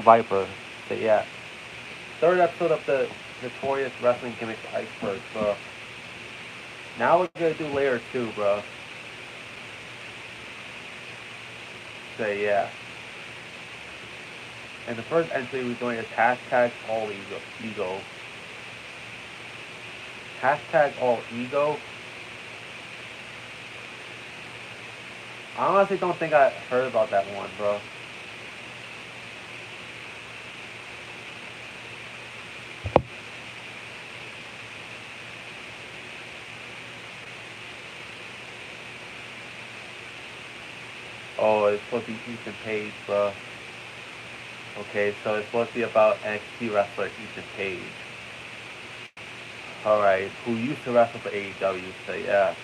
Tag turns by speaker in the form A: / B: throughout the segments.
A: Viper. So yeah, third episode of the Notorious Wrestling Gimmicks Iceberg, bro. Now we're gonna do layer 2, bro. So yeah. And the first entry we're doing is hashtag all ego. Hashtag all ego. I honestly don't think I heard about that one, bro. Oh, it's supposed to be Ethan Page, bro. Okay, so it's supposed to be about NXT wrestler Ethan Page. Alright, who used to wrestle for AEW, so yeah.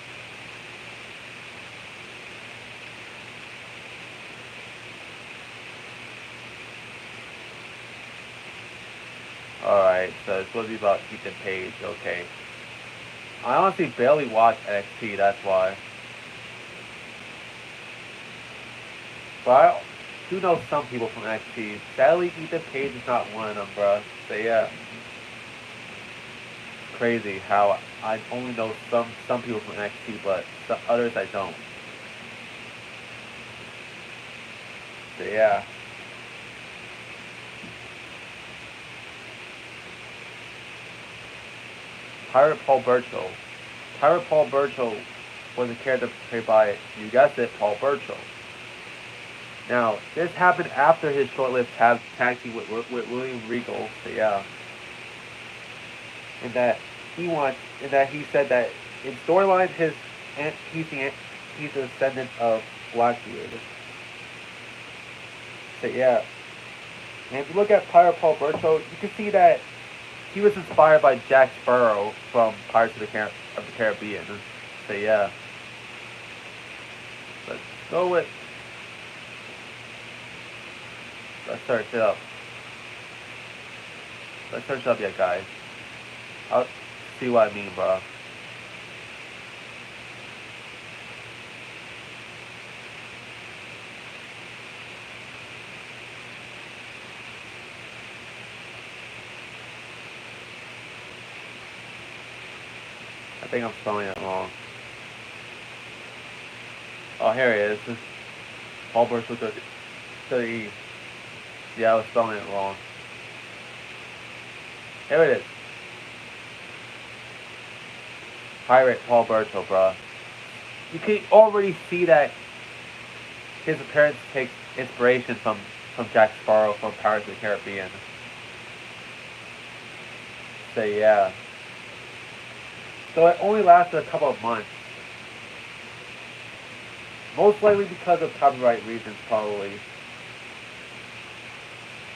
A: Alright, so it's supposed to be about Ethan Page, okay. I honestly barely watch NXT, that's why. But I do know some people from NXT. Sadly, Ethan Page is not one of them, bro. So yeah. It's crazy how I only know some people from NXT, but some others I don't. So yeah. Pirate Paul Burchill. Pirate Paul Burchill was a character played by, you guessed it, Paul Burchill. Now, this happened after his short-lived tag team with William Regal, so yeah. And that he said that in storyline, he's the descendant of Blackbeard. So yeah. And if you look at Pirate Paul Burchill, you can see that he was inspired by Jack Sparrow from Pirates of the Caribbean. So yeah. Let's go with. Let's search it up. Let's search it up, yeah, guys. I'll see what I mean, bro. I think I'm spelling it wrong. Oh, here it is. Paul Burchill to the E. Yeah, I was spelling it wrong. Here it is. Pirate Paul Burchill, bro. You can already see that his appearance takes inspiration from Jack Sparrow from Pirates of the Caribbean. So yeah. So it only lasted a couple of months. Most likely because of copyright reasons, probably.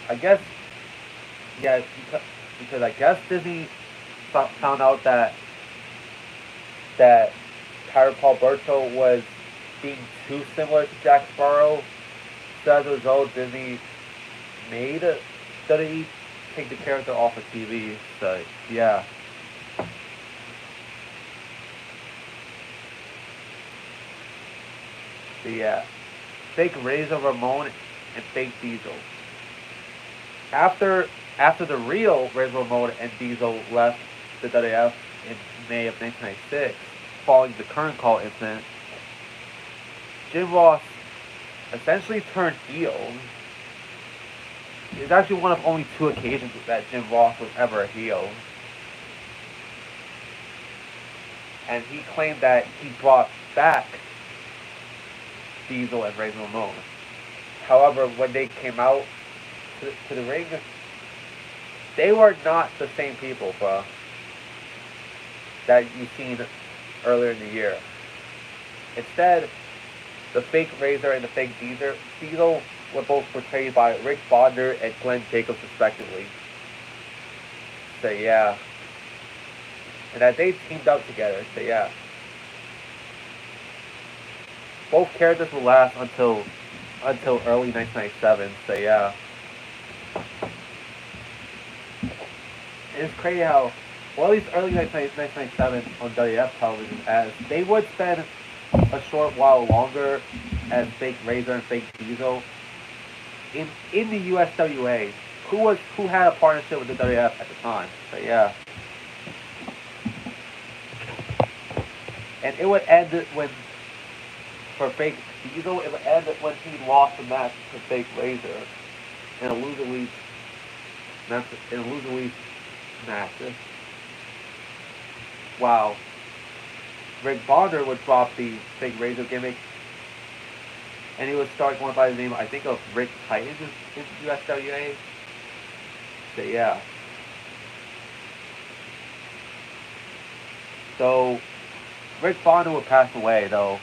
A: I guess, yeah, because I guess Disney found out that Pirate Paul Burchill was being too similar to Jack Sparrow. So as a result, Disney made WWE take the character off of TV. So yeah. So yeah, fake Razor Ramon and fake Diesel. After the real Razor Ramon and Diesel left the WWF in May of 1996, following the current call incident, Jim Ross essentially turned heel. It's actually one of only 2 occasions that Jim Ross was ever a heel. And he claimed that he brought back Diesel and Razor Ramon. However, when they came out to the ring, they were not the same people, bro, that you've seen earlier in the year. Instead, the fake Razor and the fake Diesel were both portrayed by Rick Bonder and Glenn Jacobs, respectively. So yeah. And that they teamed up together, so yeah. Both characters will last until early 1997, so yeah. It's crazy how, well, at least early 1997 on WF television, as they would spend a short while longer as fake Razor and fake Diesel. in the USWA, who had a partnership with the WF at the time. So yeah, and it would end when for Fake Diesel. It would end when he lost the match to Fake Razor in a loser leaves match. Wow. Rick Bonner would drop the Fake Razor gimmick, and he would start going by the name, I think, of Rick Titan in USWA. So yeah. So Rick Bonner would pass away though,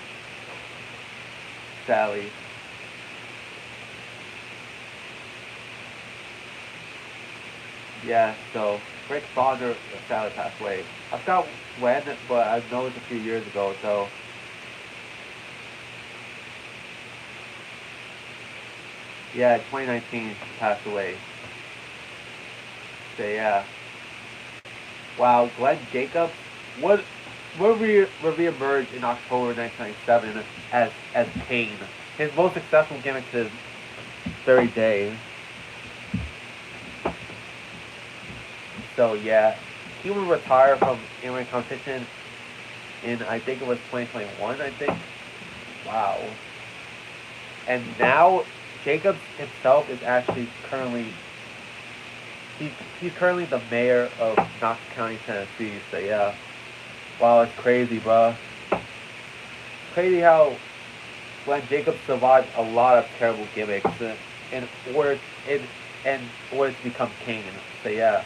A: sadly. Yeah, so Rick Bonner sadly passed away. I forgot when, but I know it's a few years ago, so yeah, 2019 passed away. So yeah. Wow, Glenn Jacobs would reemerge in October 1997 as Kane. His most successful gimmick to this very day. So yeah, he would retire from in-ring competition in, I think it was 2021. I think. Wow. And now Jacobs himself is actually currently he's currently the mayor of Knox County, Tennessee. So yeah. Wow, it's crazy, bro. It's crazy how Glenn Jacobs survived a lot of terrible gimmicks in order in in order to become king. So yeah.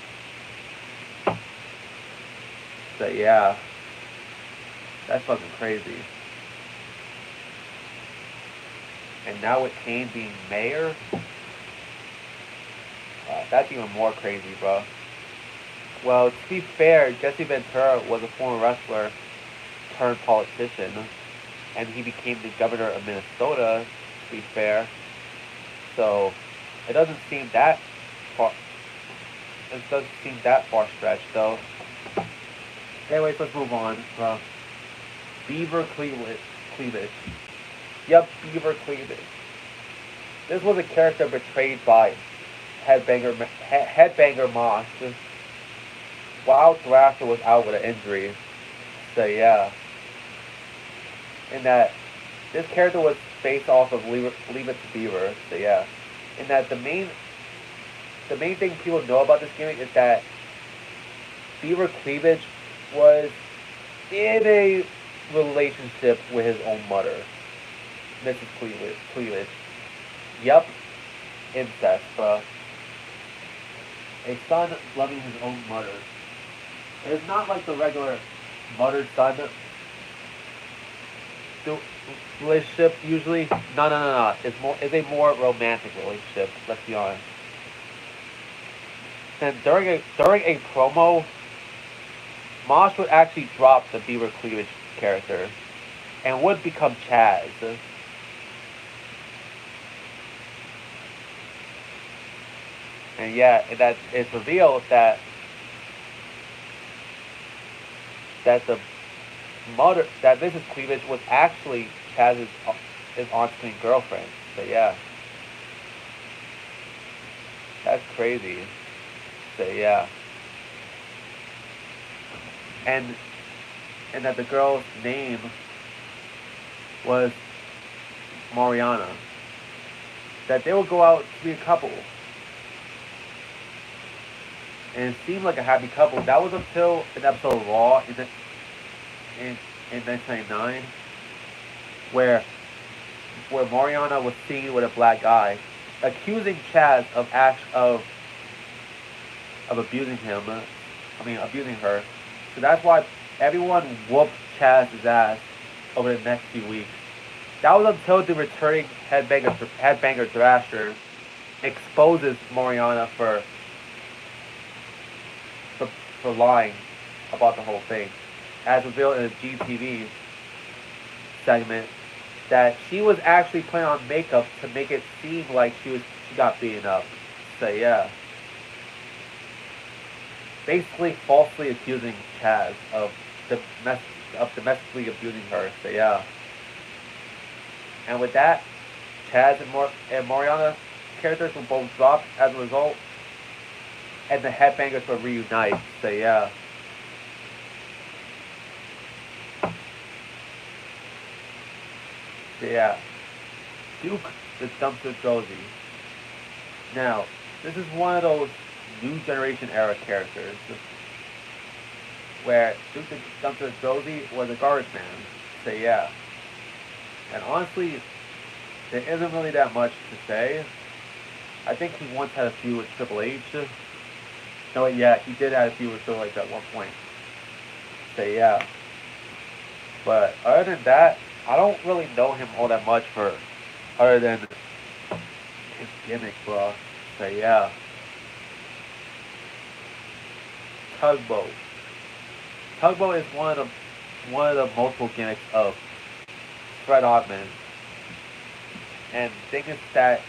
A: So yeah. That's fucking crazy. And now with Kane being mayor, that's even more crazy, bro. Well, to be fair, Jesse Ventura was a former wrestler turned politician, and he became the governor of Minnesota, to be fair. So, it doesn't seem that far, it doesn't seem that far-stretched, though. Anyways, let's move on. Beaver Cleavage. Yep, Beaver Cleavage. This was a character betrayed by Headbanger Moss while Thrasher was out with an injury. So yeah. And that this character was based off of Leave It to Beaver. So yeah. And that the main thing people know about this gimmick is that Beaver Cleavage was in a relationship with his own mother, Mrs. Cleavage. Yup, incest, bruh. A son loving his own mother. It's not like the regular mother-son relationship usually. No. It's a more romantic relationship. Let's be honest. And during a promo, Mosh would actually drop the Beaver Cleavage character and would become Chaz. And yeah, that it's revealed that that Mrs. Cleavage was actually Chaz's his on-screen girlfriend. So yeah, that's crazy. So yeah, and that the girl's name was Mariana. That they would go out to be a couple. And it seemed like a happy couple. That was until an episode of Raw in 1999, where Mariana was seen with a black guy, accusing Chaz of abusing him. Abusing her. So that's why everyone whooped Chaz's ass over the next few weeks. That was until the returning headbanger Thrasher exposes Mariana for lying about the whole thing, as revealed in a GTV segment, that she was actually putting on makeup to make it seem like she got beaten up. So yeah, basically falsely accusing Chaz of domestically abusing her. So yeah, and with that, Chaz and Mariana characters were both dropped as a result, and the Headbangers would reunite. So yeah. So yeah. Duke the Dumpster Josie. Now, this is one of those new generation era characters where Duke the Dumpster Josie was a garbage man. So yeah. And honestly, there isn't really that much to say. I think he once had a feud with Triple H. No, yeah, he did have a feud with Triple H at one point. So yeah. But other than that, I don't really know him all that much for other than his gimmick, bro. So yeah. Tugboat. Tugboat is one of the multiple gimmicks of Fred Ottman. And the thing is that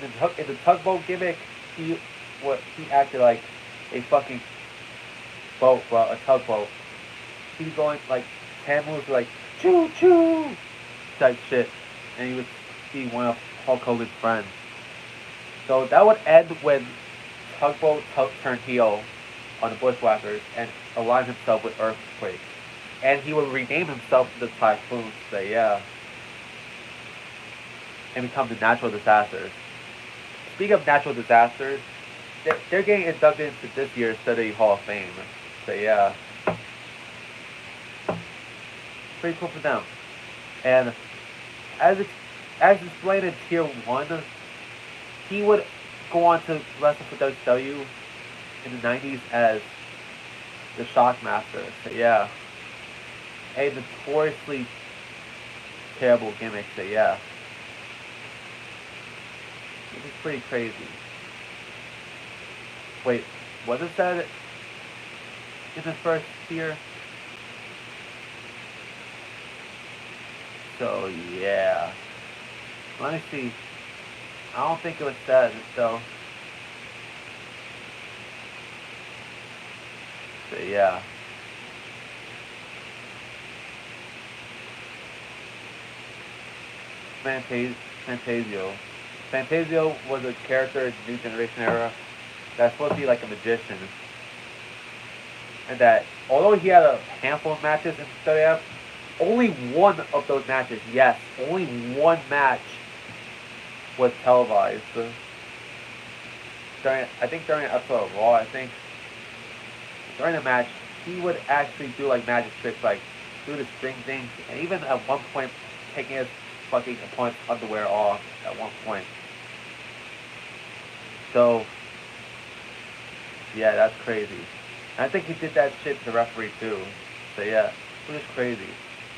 A: in the tugboat gimmick, he acted like a fucking boat, bro, a tugboat. He was going like 10 moves like choo choo type shit, and he would be one of Hulk Hogan's friends. So that would end when Tugboat turned heel on the Bushwhackers and aligned himself with Earthquake, and he would rename himself the Typhoon. So yeah, and become the Natural Disasters. Speaking of natural disasters, they're getting inducted into this year's Study Hall of Fame. So yeah, pretty cool for them. And as as explained in Tier 1, he would go on to wrestle for WCW in the 90s as the Shockmaster. So yeah, a notoriously terrible gimmick. So yeah, which is pretty crazy. Wait, was it said in the first tier? So yeah, let me see. I don't think it was said, so yeah. Fantasio. Fantasio was a character in the New Generation era that's supposed to be like a magician. And that, although he had a handful of matches in WWF, only one of those matches, yes, only one match was televised. I think during an episode of Raw, I think, during the match, he would actually do like magic tricks, like do the string things, and even at one point taking his fucking opponent's underwear off at one point. So, yeah, that's crazy. And I think he did that shit to the referee too. So yeah, it was crazy.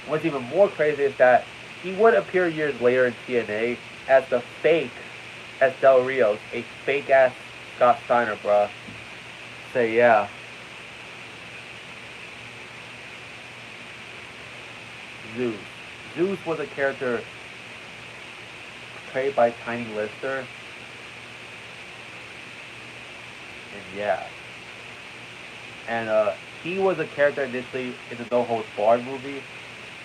A: What's even more crazy is that he would appear years later in TNA as the fake, as Del Rios, a fake ass Scott Steiner, bruh. So yeah. Zeus. Zeus was a character portrayed by Tiny Lister. And yeah. And he was a character initially in the No Holds Barred movie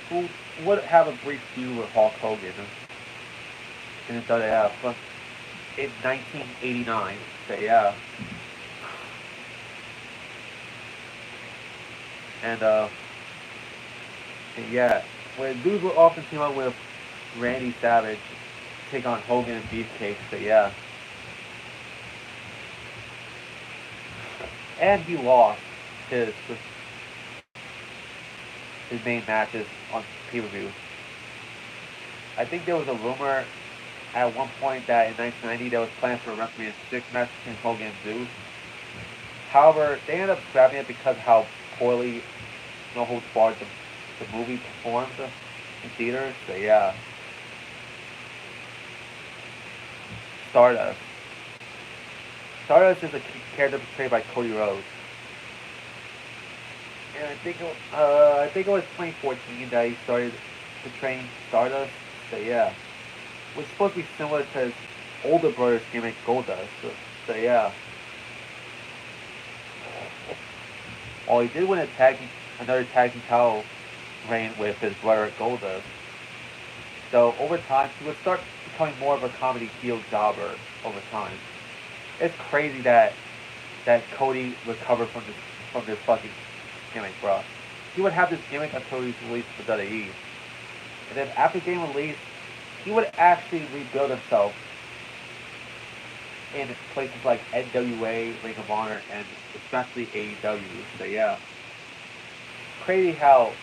A: who would have a brief feud with Hulk Hogan in the WWF in 1989. So yeah. And yeah, when dudes would often team up with Randy Savage to take on Hogan and Beefcake. So yeah. And he lost his main matches on pay-per-view. I think there was a rumor at one point that in 1990 there was plans for a WrestleMania 6 match between Hogan and Zeus. However, they ended up scrapping it because of how poorly No Holds Barred the movie performed in theaters. So yeah. Stardust. Stardust is a character portrayed by Cody Rhodes. And I think it was 2014 that he started portraying Stardust. So yeah, which is supposed to be similar to his older brother's gimmick Goldust. So yeah. He did win another tag team title reign with his brother Goldust. So over time, he would start becoming more of a comedy field jobber over time. It's crazy that Cody recovered from this fucking gimmick, bro. He would have this gimmick until he's released for WWE. And then after getting released, he would actually rebuild himself in places like NWA, Ring of Honor, and especially AEW. So yeah. Crazy how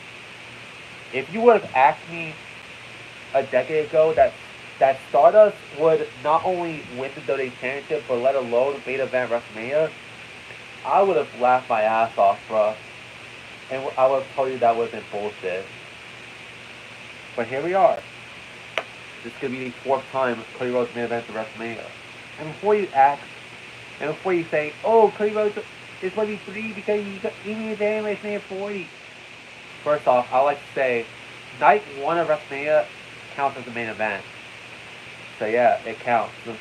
A: if you would have asked me a decade ago that Stardust would not only win the WWE Championship, but let alone main event WrestleMania, I would have laughed my ass off, bro. And I would have told you that would have been bullshit. But here we are. This could be the fourth time Cody Rhodes main event to WrestleMania. And before you ask, and before you say, oh, Cody Rhodes is 23 because he made the damn WrestleMania 40. First off, I like to say, night one of WrestleMania counts as the main event. So yeah, it counts. So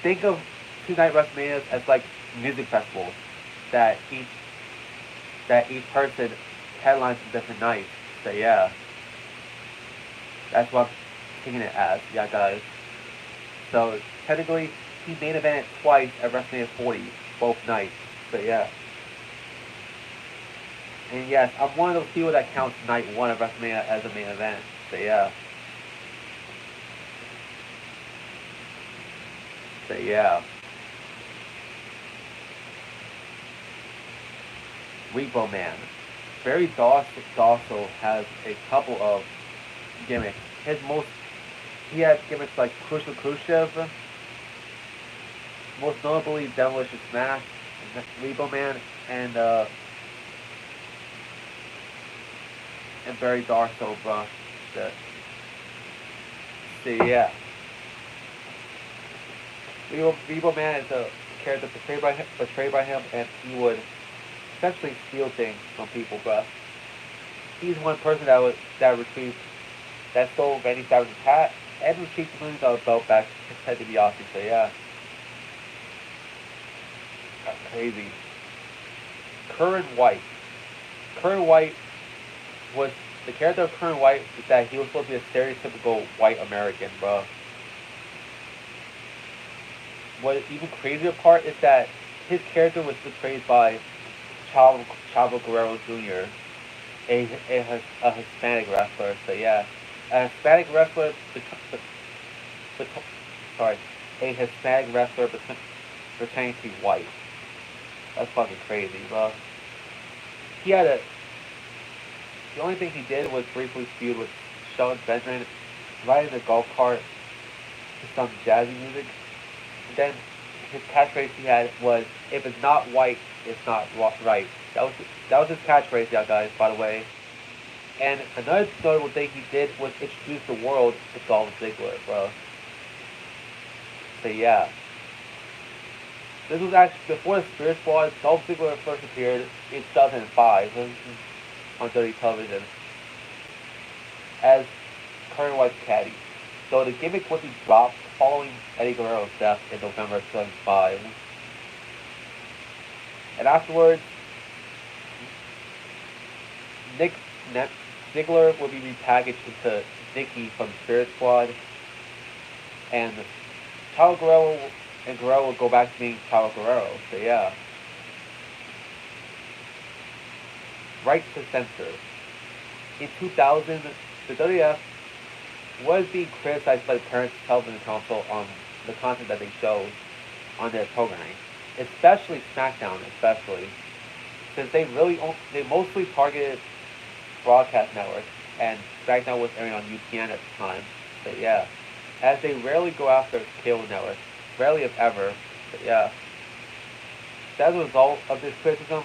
A: think of two-night WrestleManias as like music festivals that each person headlines a different night. So yeah, that's what I'm taking it as. Yeah, guys. So technically, he main evented twice at WrestleMania 40, both nights. So yeah. And yes, I'm one of those people that counts night one of WrestleMania as a main event. So yeah. So yeah. Repo Man. Barry Dossel has a couple of gimmicks. He has gimmicks like Khrushchev, most notably Devilish Smash, Repo Man, and Barry Darso, bro. So yeah. Repo Man is a character portrayed by him, and he would essentially steal things from people, bro. He's one person that stole Randy Savage's hat and retrieved the $1 million belt back to Ted DiBiase. So yeah, that's crazy. Curran White. Curran White was the character of Curran White is that he was supposed to be a stereotypical white American, bro. What even crazier part is that his character was portrayed by Chavo Guerrero Jr., a Hispanic wrestler. So yeah, a Hispanic wrestler. A Hispanic wrestler pretending to be white. That's fucking crazy, bro. The only thing he did was briefly feud with Shelton Benjamin, riding the golf cart to some jazzy music. And then his catchphrase he had was, "If it's not white, it's not right." That was his catchphrase, y'all guys, by the way. And another notable thing he did was introduce the world to Dolph Ziggler, bro. So yeah. This was actually before the Spirit Squad. Dolph Ziggler first appeared in 2005 on WWE television as Curran White's caddy. So the gimmick would be dropped following Eddie Guerrero's death in November 2005. And afterwards, Ziggler will be repackaged into Nikki from Spirit Squad, and Chavo Guerrero will go back to being Chavo Guerrero. So yeah. Right to censor. In 2000, the WWF was being criticized by the Parents Television Council on the content that they showed on their programming, especially SmackDown, since they mostly targeted broadcast networks, and SmackDown was airing on UPN at the time. But yeah, as they rarely go after cable networks, rarely if ever. But yeah, so as a result of this criticism,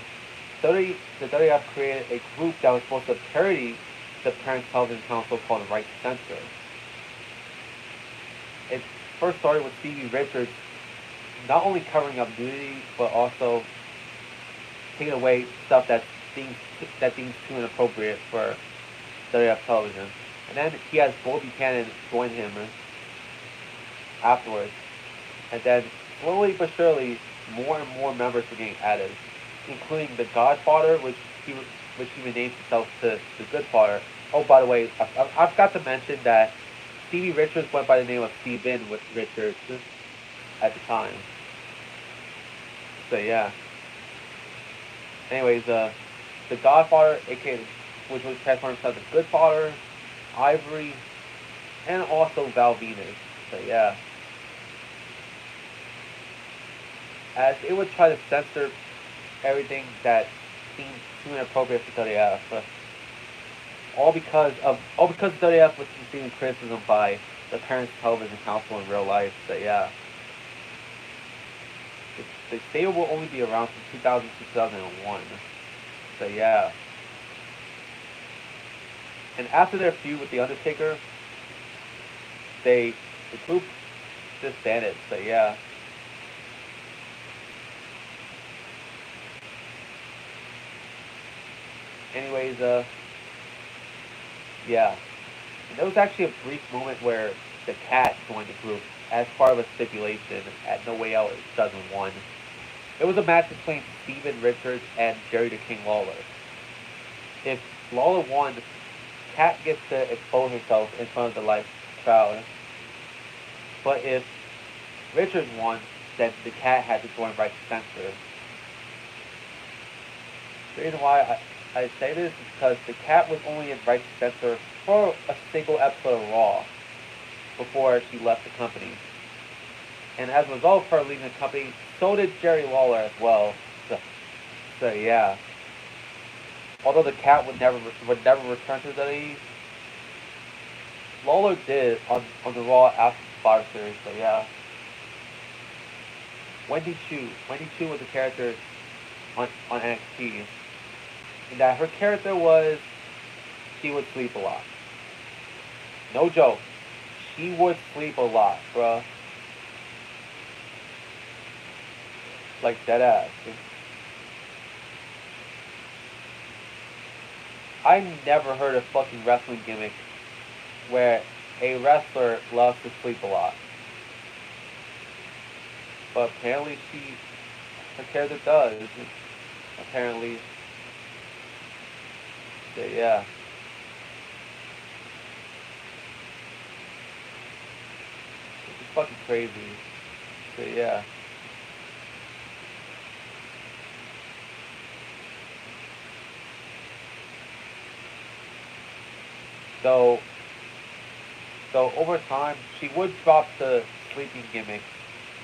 A: the WWF created a group that was supposed to parody the Parents Television Council called Right to Censor. It first started with Stevie Richards not only covering up nudity, but also taking away stuff that deems too inappropriate for WWF television. And then he has Bull Buchanan join him afterwards. And then slowly but surely, more and more members were getting added, including the Godfather, which he renamed himself to the Good Father. Oh, by the way, I forgot to mention that Stevie Richards went by the name of Steven Richards at the time. So yeah. Anyways, the Godfather, aka which was transformed himself as Good Father, Ivory, and also Val Venus. So yeah. As it would try to censor everything that seemed too inappropriate for WWF. All because WWF was receiving criticism by the Parents Television Council in real life. So yeah. The stable will only be around from 2000 to 2001. So yeah. And after their feud with The Undertaker, the group disbanded. So yeah. Anyways, yeah. And there was actually a brief moment where the Cat joined the group as part of a stipulation at No Way Out in 2001. It was a match between Steven Richards and Jerry the King Lawler. If Lawler won, Cat gets to expose herself in front of the live crowd. But if Richards won, then the Cat had to join right to censor. The reason why I say this is because the Cat was only in right to censor for a single episode of Raw before she left the company. And as a result of her leaving the company, so did Jerry Lawler as well. So yeah. Although the Cat would never return to WWE, Lawler did on the Raw after Survivor Series. So yeah. Wendy Chu was a character on NXT. And that her character was she would sleep a lot. No joke. She would sleep a lot, bruh. Like dead ass. I never heard a fucking wrestling gimmick where a wrestler loves to sleep a lot. But apparently her character does. Apparently. So yeah. It's fucking crazy. So yeah. So over time, she would drop the sleeping gimmick,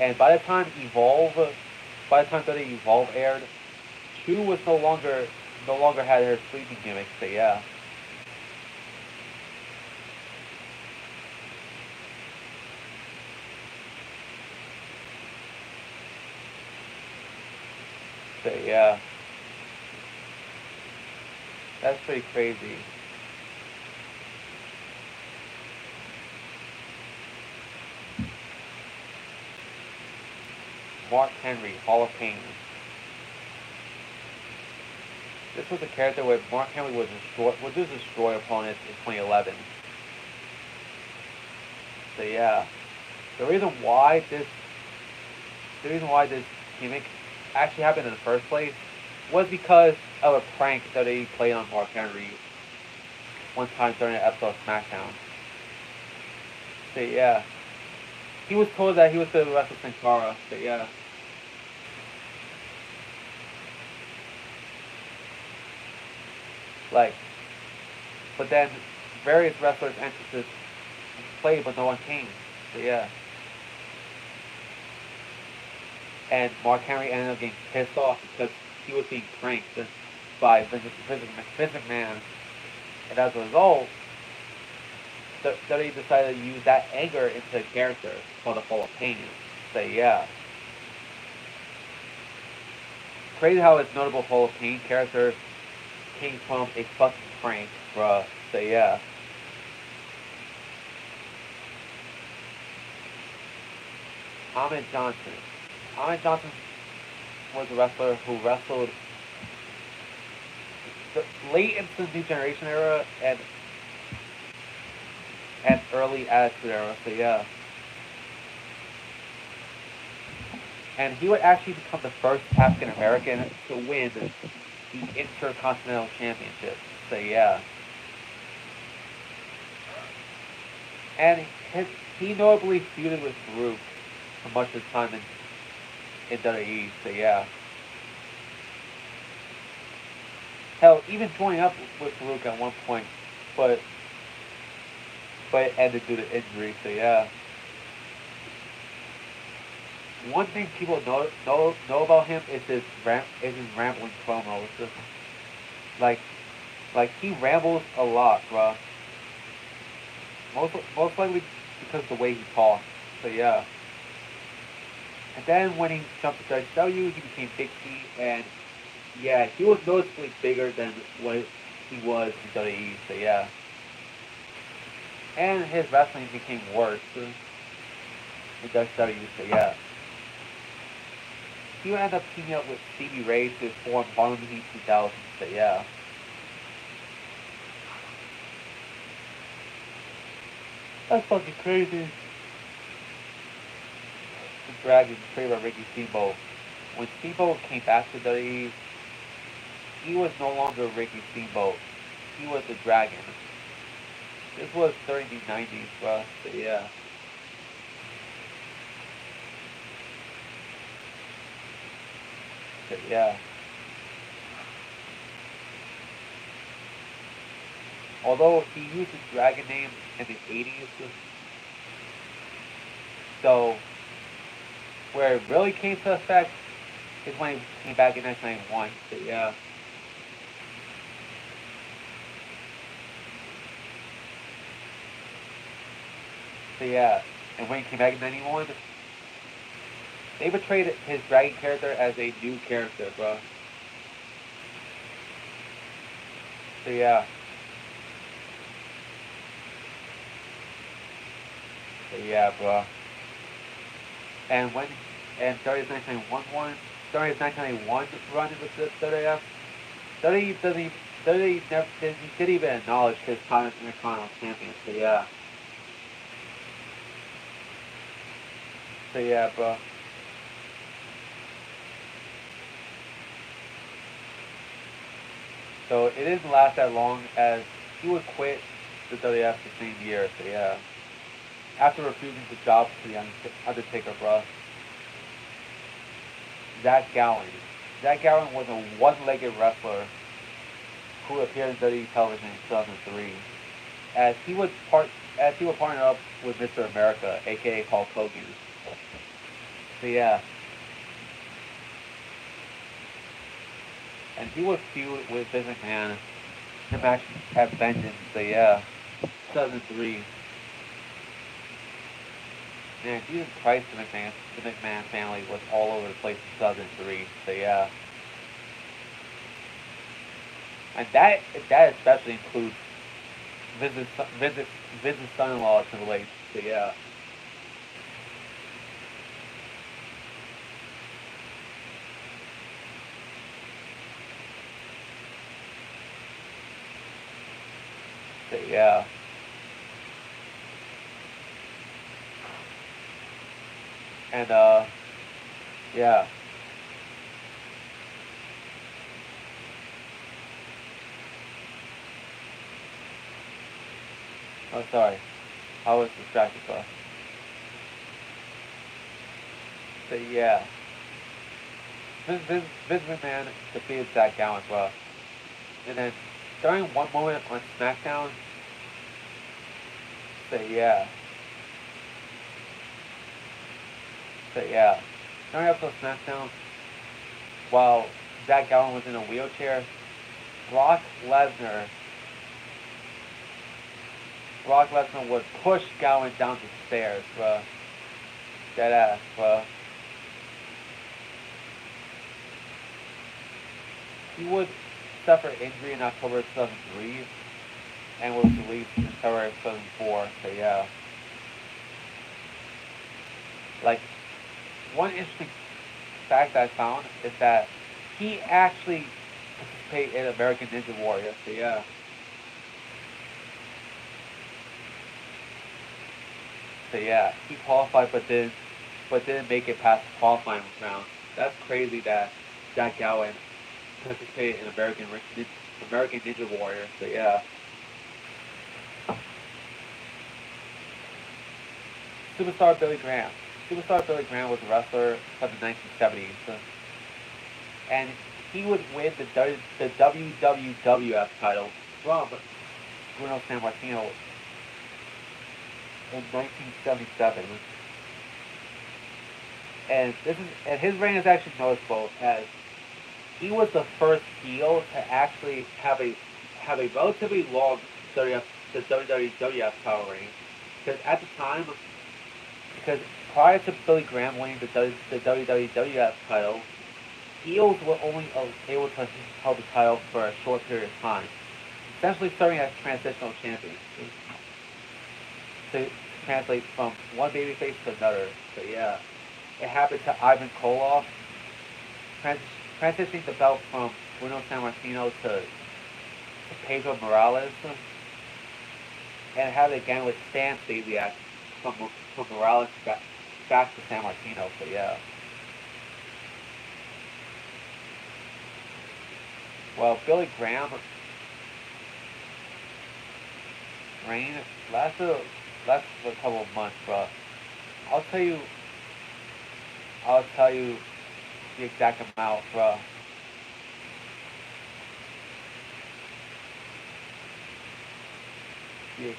A: and by the time that Evolve aired, Chu was no longer had her sleeping gimmick. So yeah, so yeah, that's pretty crazy. Mark Henry, Hall of Fame. This was a character where Mark Henry would just destroy opponents in 2011. So yeah, the reason why this the reason why this gimmick actually happened in the first place was because of a prank that they played on Mark Henry one time during an episode of SmackDown. So yeah, he was told that he was going to wrestle Sin Cara. So yeah, like, but then various wrestlers' entrances played, but no one came. So yeah, and Mark Henry ended up getting pissed off because he was being pranked by Vince McMahon, and as a result, WWE decided to use that anger into a character called the Hall of Pain. So yeah, crazy how his notable Hall of Pain character came from a fucking prank, bruh. So yeah. Ahmed Johnson. Ahmed Johnson was a wrestler who wrestled late into the New Generation era and early Attitude Era. So yeah, and he would actually become the first African American to win the Intercontinental Championship. So yeah, And he notably feuded with Farouk for much of his time in WWE. So yeah, hell, even joining up with Farouk at one point, but it ended due to injury. So yeah, one thing people know about him is his rambling promos. Like he rambles a lot, bro. Most likely because of the way he talks. So yeah. And then when he jumped to WCW, he became Big T, and yeah, he was noticeably bigger than what he was in WWE. So yeah. And his wrestling became worse in WCW. So yeah. He would end up teaming up with Stevie Ray to form Harlem Heat 2000. So yeah. That's fucking crazy. The Dragon traded by Ricky Steamboat. When Steamboat came back to WWE, he was no longer Ricky Steamboat. He was the Dragon. This was 30s, 90s, bro. So yeah. So yeah. Although he used the Dragon name in the 80s, so where it really came to effect is when he came back in 1991. So yeah. So yeah. And when he came back in 91, they portrayed his Dragon character as a new character, bro. So yeah. So yeah, bro. And when and started his 1991 started his 1991 run with the WWF, WWE doesn't even, WWE never didn't even acknowledge his time as Intercontinental Champion. So yeah. So yeah, bro. So it didn't last that long as he would quit the WWF the same year. So yeah. After refusing to job to the Undertaker, bro. Zach Gowen. Zach Gowen was a one-legged wrestler who appeared in WWE television in 2003, as he would partner up with Mr. America, aka Hulk Hogan. So yeah, and he would feud with Vince McMahon. The match at Vengeance. So yeah, 2003. Man, Jesus Christ, the McMahon family was all over the place in 2003. So yeah, and that especially includes Vince's Vince's, Vince's son-in-law to the late. So yeah, so yeah, and yeah. Oh, sorry, I was distracted, bro. So yeah, Vince McMahon defeated Zach Gowen, bro. And then during one moment on SmackDown, so yeah, so yeah, during episode of SmackDown, while Zach Gowen was in a wheelchair, Brock Lesnar, Brock Lesnar would push Gowen down the stairs, bro. Dead ass, bro. He would suffer injury in October 2003 and was released in February of 2004. So yeah, like one interesting fact I found is that he actually participated in American Ninja Warrior. So yeah, so yeah, he qualified but didn't make it past the qualifying round. That's crazy that Jack Gowen participated in American Ninja Warrior. So yeah, Superstar Billy Graham. Superstar Billy Graham was a wrestler from the 1970s, and he would win the WWF title from Bruno Sammartino in 1977. And his reign is actually noticeable as he was the first heel to actually have a relatively long WWF, the WWF title reign. Because at the time, because prior to Billy Graham winning the WWF title, heels were only able to hold the title for a short period of time, essentially serving as transitional champions to translate from one babyface to another. So yeah, it happened to Ivan Koloff, transitioning the belt from Bruno Sammartino to Pedro Morales, and it happened again with Stan Stasiak from Morales back to Sammartino. So yeah. Well, Billy Graham reign lasted for a couple of months, bro. I'll tell you, I'll tell you the exact amount, bro. The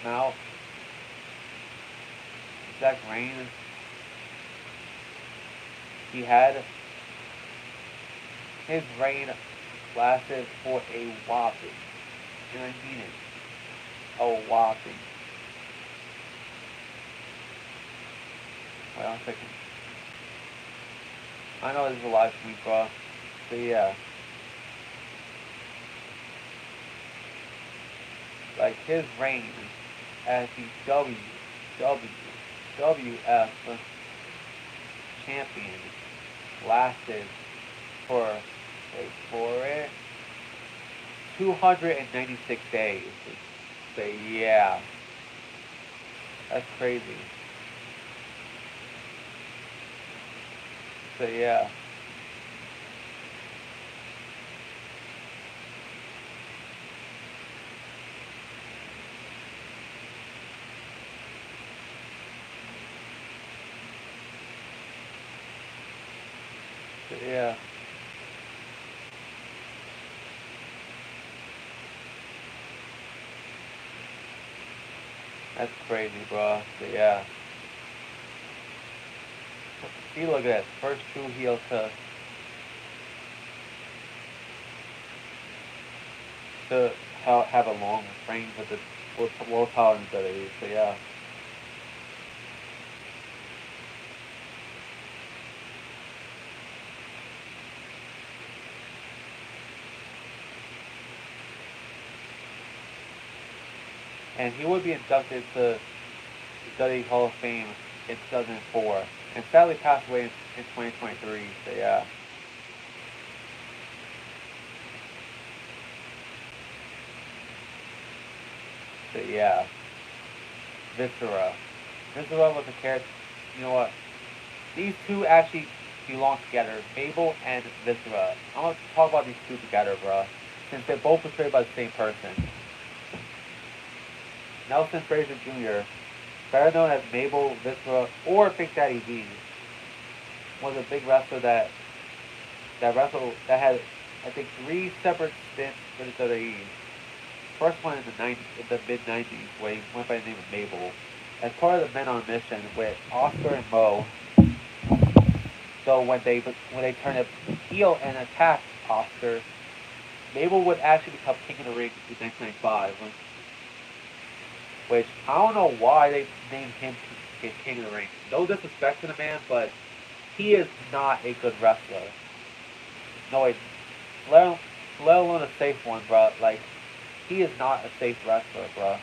A: amount, exact reign he had. His reign lasted for a whopping, and I mean it, a whopping. Wait on a second. I know this is a live stream, bro. So yeah. Like his reign as the WWF champion lasted for, wait for it, 296 days. So yeah, that's crazy. So yeah. So yeah. That's crazy, bro. So yeah. See, look at that. First true heel to have a long reign with the world title in WWE. So yeah. And he would be inducted to the WWE Hall of Fame in 2004, and sadly passed away in 2023. So yeah. So yeah. Viscera. Viscera was a character. You know what? These two actually belong together. Mabel and Viscera. I'm gonna talk about these two together, bro. Since they're both portrayed by the same person. Nelson Fraser Jr., better known as Mabel Viscera or Big Daddy V, was a big wrestler that had, I think, 3 separate stints with the WWE. First one in the mid '90s, where he went by the name of Mabel, as part of the Men on a Mission with Oscar and Mo. So when they turned a heel and attacked Oscar, Mabel would actually become King of the Ring in 1995. Which I don't know why they named him King of the Ring. No disrespect to the man, but he is not a good wrestler. No, let, let alone a safe one, bro. Like, he is not a safe wrestler, bro.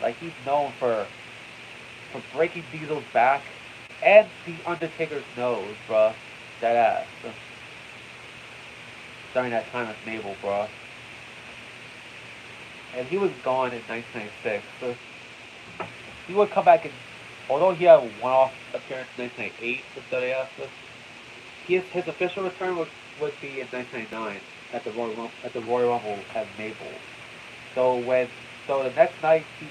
A: Like, he's known for breaking Diesel's back and the Undertaker's nose, bro. That ass. During that time with Mabel, bro. And he was gone in 1996. So he would come back and, although he had a one-off appearance in 1998 with WWF, his official return would be in 1999 at the Royal Rumble at Mabel. So the next night he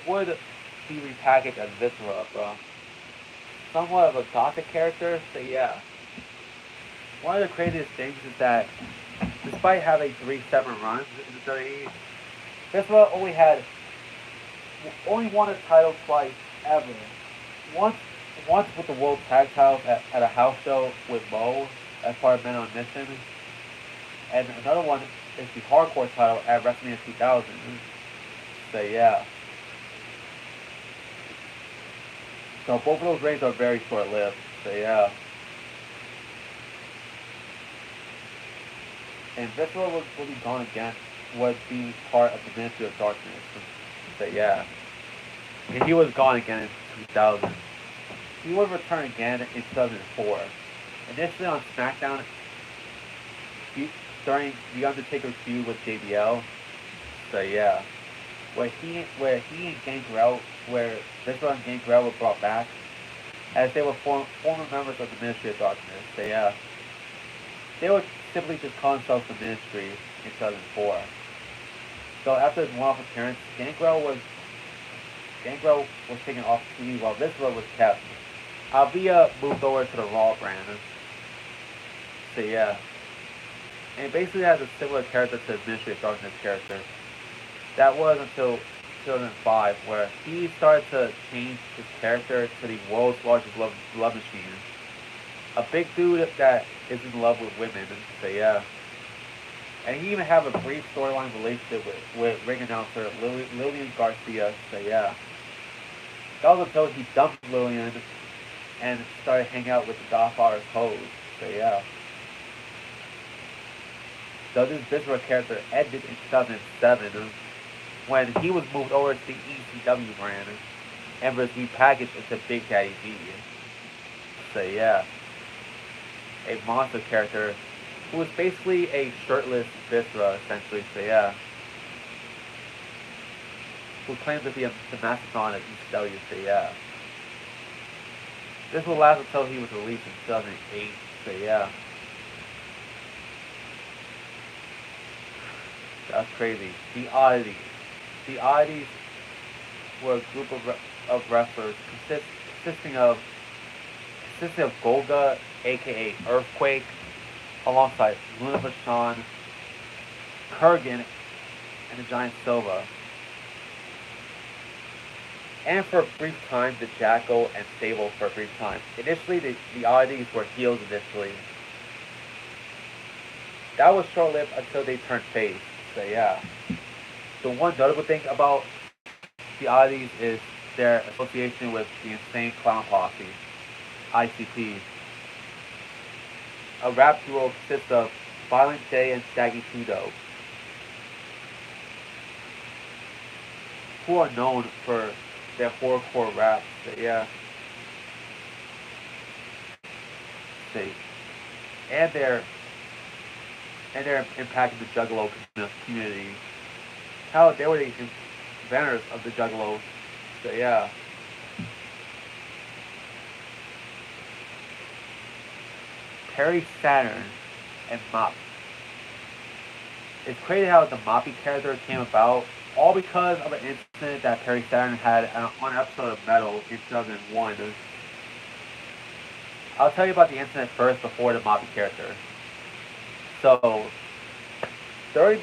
A: he repackaged as Viscera, bro. Somewhat of a gothic character, so yeah. One of the craziest things is that despite having 3 separate runs in the WWE, Viscera only won a title twice ever. Once once with the World Tag Titles at a house show with Mo as part of Men on Mission, and another one is the Hardcore title at WrestleMania 2000. So yeah. So both of those reigns are very short-lived. So yeah. And Viscera will be gone again, would be part of the Ministry of Darkness. So yeah. And he was gone again in 2000. He would return again in 2004. Initially on SmackDown, during The Undertaker's feud with JBL. So yeah. Where he and Gangrel, where Viscera and Gangrel were brought back, as they were former members of the Ministry of Darkness. So yeah. They would simply just call themselves the Ministry in 2004. So after his one-off appearance, Gangrel was taken off TV while Viscera was kept. Alvia moved over to the Raw brand. So yeah. And it basically has a similar character to the Ministry of Darkness character. That was until 2005, where he started to change his character to the world's largest love machine. A big dude that is in love with women. So yeah. And he even have a brief storyline relationship with ring announcer Lillian Garcia. So yeah. That was until he dumped Lillian and started hanging out with the Godfather's hoes. So yeah. So this Viscera character ended in 2007 when he was moved over to the ECW brand and was repackaged into Big Daddy V. So yeah. A monster character who was basically a shirtless Viscera, essentially. So yeah. Who claimed to be the Mastodon of ECW. So yeah. This will last until he was released in 2008. So yeah. That's crazy. The Oddities. The Oddities were a group of wrestlers consisting of Golga, aka Earthquake, alongside Luna Vachon, Kurgan, and the Giant Silva. And for a brief time, the Jackal and Sable for a brief time. Initially, the Oddities were heels initially. That was short-lived until they turned face. So yeah. The one notable thing about the Oddities is their association with the Insane Clown Posse, ICP. A rap duo consists of Violent J and Shaggy Tudo, who are known for their horrorcore raps. So yeah. See. And their impact in the Juggalo community. How they were the inventors of the Juggalos. So yeah. Perry Saturn and Mop. It's crazy how the Moppy character came about, all because of an incident that Perry Saturn had on an episode of Metal in 2001. I'll tell you about the incident first before the Moppy character. So during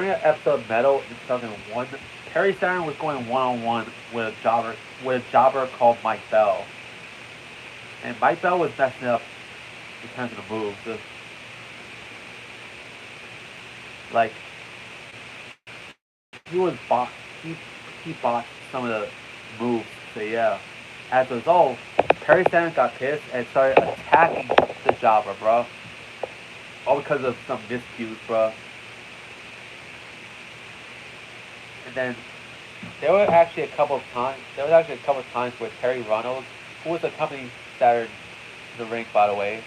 A: an episode of Metal in 2001, Perry Saturn was going one-on-one with a jobber called Mike Bell. And Mike Bell was messing up in terms of the moves. Like, he botched some of the moves. So yeah. As a result, Perry Saturn got pissed and started attacking the jobber, bro. All because of some miscues, bro. And then there was actually a couple of times where Terry Runnels, who was accompanying Saturn to the ring, by the way,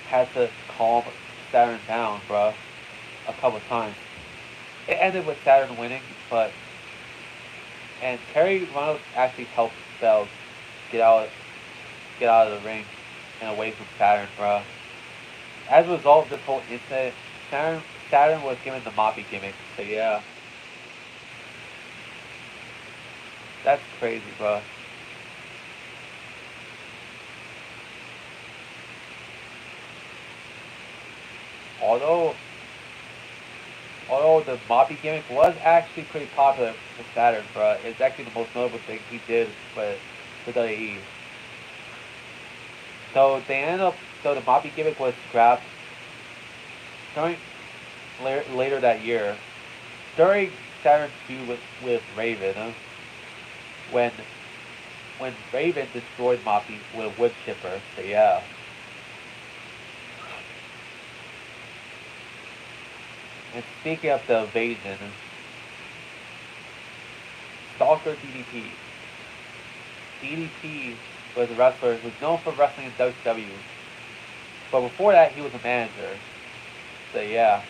A: had to calm Saturn down, bro. A couple of times. It ended with Saturn winning, and Terry Runnels actually helped Bell get out of the ring and away from Saturn, bro. As a result of this whole incident, Saturn was given the Moppy gimmick. So yeah. That's crazy, bro. Although, although the Moppy gimmick was actually pretty popular for Saturn, bro, it's actually the most notable thing he did for WWE. So they ended up, so the Moppy gimmick was scrapped during later that year during Saturn's feud with Raven, when when Raven destroyed Moppy with a wood chipper. So yeah. And speaking of the invasion, Stalker DDP. DDP was a wrestler who was known for wrestling in WCW. But before that, he was a manager. So yeah,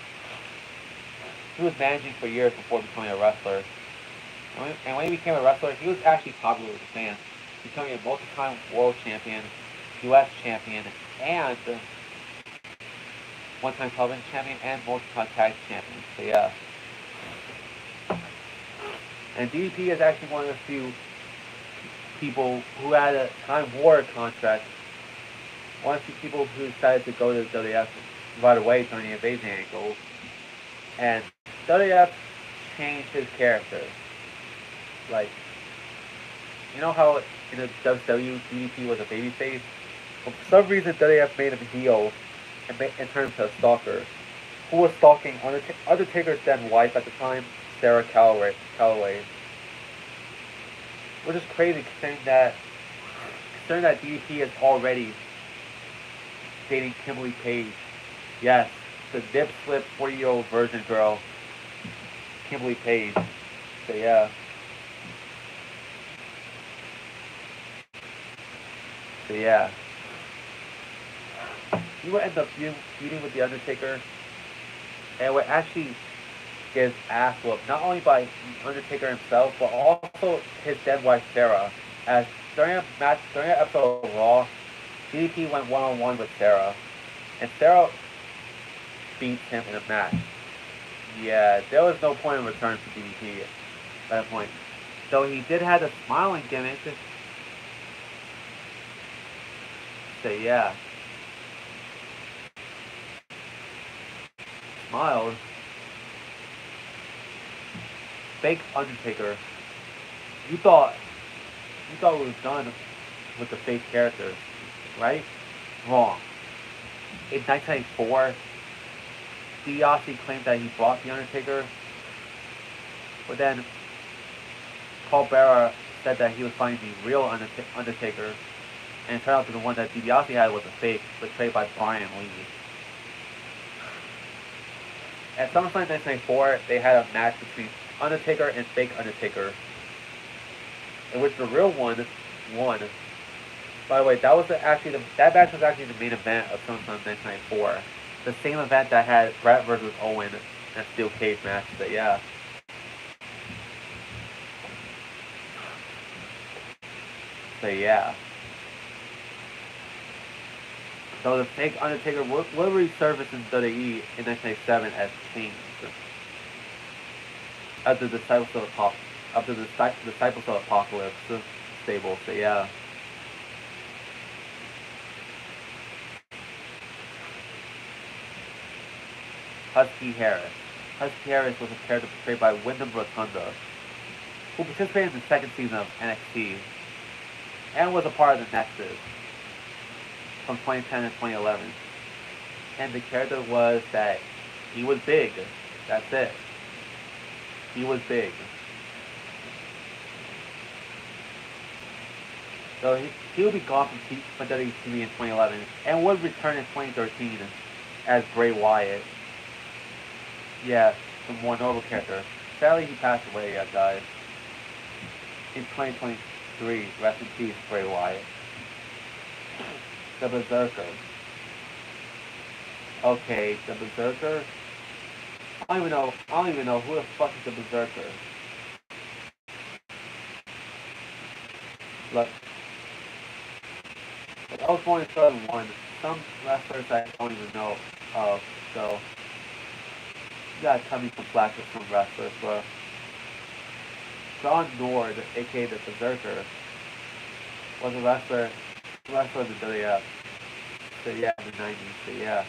A: he was managing for years before becoming a wrestler. And when he became a wrestler, he was actually popular with the fans, becoming a multi-time world champion, U.S. champion, and one-time television champion, and multi-time tag champion. So yeah. And DDP is actually one of the few people who had a Time Warner contract. One of the few people who decided to go to WWF right away during the invasion angle. And WWF changed his character. Like, you know how in the WCW DDP was a babyface? Well, for some reason WWF made him a heel and turned him to a stalker. Who was stalking Undertaker's then wife at the time, Sarah Calloway. Which is crazy considering that DDP is already dating Kimberly Page. Yes, the dip slip 40-year-old virgin girl, Kimberly Page. So yeah. So yeah. He would end up feuding with The Undertaker and would actually get his ass whooped, not only by Undertaker himself, but also his dead wife Sarah. As during a episode of Raw, DDP went one-on-one with Sarah, and Sarah beats him in a match. Yeah, there was no point in return for DDP at that point. So he did have the smiling gimmick. So yeah, smiled. Fake Undertaker. You thought it was done with the fake characters, right? Wrong. In 1994, DiBiase claimed that he brought The Undertaker, but then Paul Bearer said that he was finding the real Undertaker, and it turned out that the one that DiBiase had was a fake, portrayed by Brian Lee. At SummerSlam 1994, they had a match between Undertaker and fake Undertaker, in which the real one won. By the way, that match was actually the main event of SummerSlam 1994. The same event that had Bret versus Owen and Steel Cage match. But yeah. So yeah. So the fake Undertaker will resurface in WWE in 1997 as Kane. After the Disciples of Apocalypse stable. So yeah. Husky Harris. Husky Harris was a character portrayed by Wyndham Rotunda, who participated in the second season of NXT and was a part of the Nexus from 2010 to 2011. And the character was that he was big. That's it. He was big. So he will be gone from WWE in 2011 and would return in 2013 as Bray Wyatt. Yeah, the more noble character. Sadly, he passed away, guys. In 2023, rest in peace, Bray Wyatt. The Berserker. Okay, the Berserker. I don't even know who the fuck is the Berserker. Look, I was born in 2001. Some wrestlers I don't even know of, so you gotta cut me some slack with some wrestlers, bro. John Nord, aka the Berserker, was a wrestler in the WWF. So yeah, in the 90s. So yeah.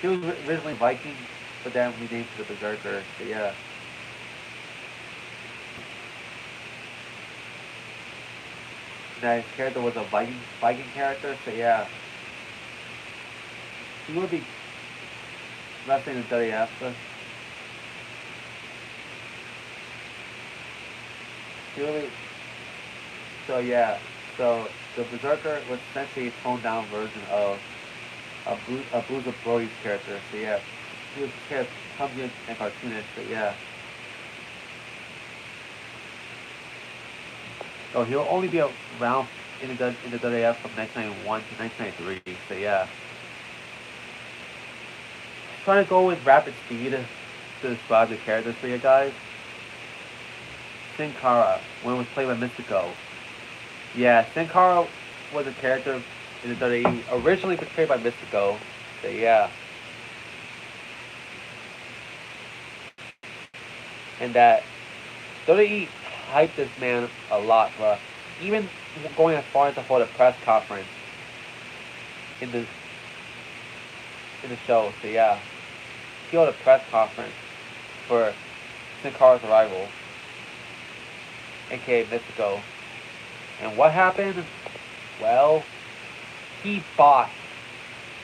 A: He was originally Viking, but then we named him the Berserker. So yeah. That his character was a Viking character. So yeah. He would be wrestling in the WWF. He really. So yeah. So the Berserker was essentially a toned down version of a Blues of Brody's character. So yeah. He was kind of clumsy and cartoonish. But yeah. So he'll only be around in the WWF from 1991 to 1993. So yeah, trying to go with rapid speed to describe the characters for you guys. Sin Cara, when it was played by Mystico. Yeah, Sin Cara was a character in the WWE originally portrayed by Mystico. So yeah, and that WWE hyped this man a lot, bruh. Even going as far as to hold a press conference in the show. So yeah, he held a press conference for Sin Cara's arrival, aka Mystico. And what happened? Well, he botched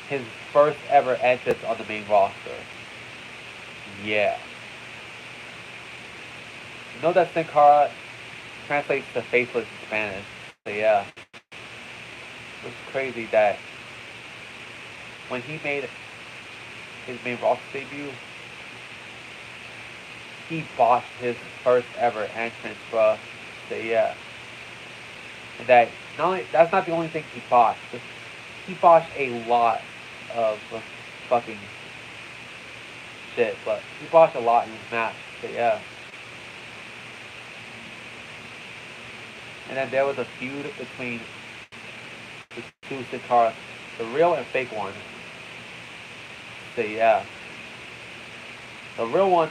A: his first ever entrance on the main roster. Yeah. You know that Sin Cara translates to faceless in Spanish. So yeah. It's crazy that when he made his main roster debut, he botched his first ever entrance, bruh. So yeah. And that not only, that's not the only thing he botched. He botched a lot of fucking shit, but he botched a lot in his match. So yeah. And then there was a feud between the two Sin Caras, the real and fake one. So yeah. The real one